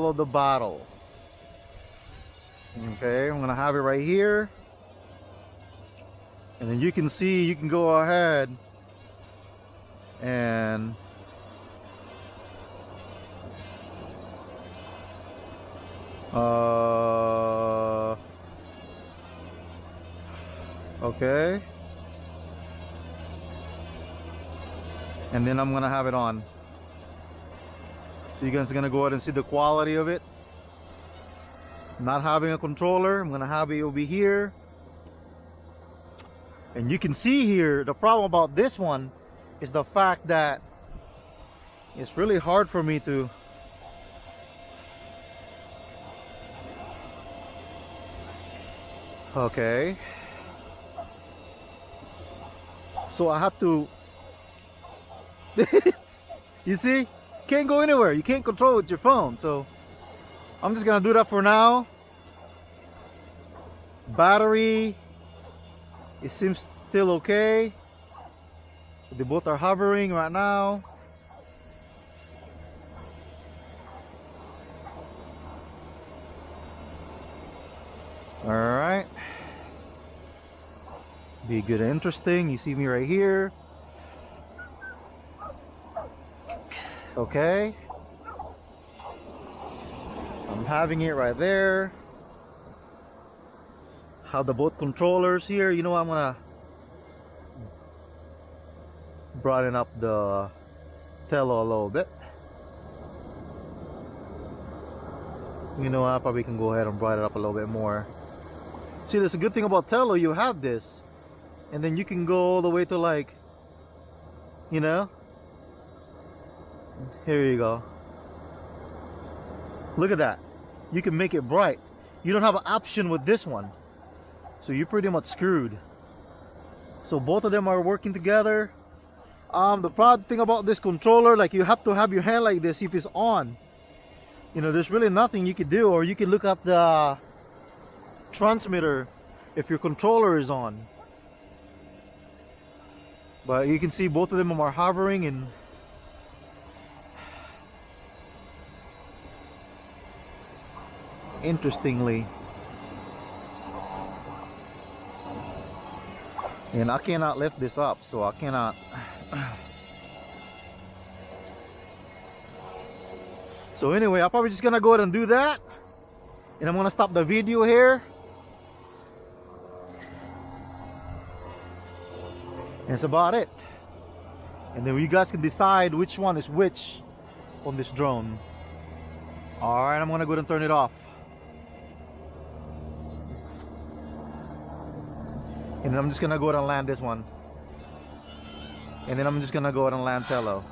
of the battle. Okay, I'm gonna have it right here, and then you can see, you can go ahead and okay, and then I'm gonna have it on, so you guys are gonna go ahead and see the quality of it. Not having a controller, I'm gonna have it over here, and you can see here the problem about this one is the fact that it's really hard for me to okay, so I have to you see, can't go anywhere, you can't control it with your phone, so I'm just gonna do that for now. Battery, it seems still okay. They both are hovering right now. Alright, be good and interesting. You see me right here. Okay, I'm having it right there. Have the both controllers here. You know what, I'm gonna broaden up the Tello a little bit. You know, I probably can go ahead and broaden it up a little bit more. See, there's a good thing about Tello, you have this, and then you can go all the way to, like, you know, here you go. Look at that. You can make it bright. You don't have an option with this one, so you're pretty much screwed. So both of them are working together. The proud thing about this controller, like, you have to have your hand like this if it's on. You know, there's really nothing you can do, or you can look at the transmitter if your controller is on. But you can see both of them are hovering, and interestingly, and I cannot lift this up, so I cannot so anyway, I'm probably just gonna go ahead and do that, and I'm gonna stop the video here. And that's about it. And then you guys can decide which one is which on this drone. Alright, I'm gonna go ahead and turn it off. And then I'm just gonna go ahead and land this one. And then I'm just gonna go ahead and land Tello.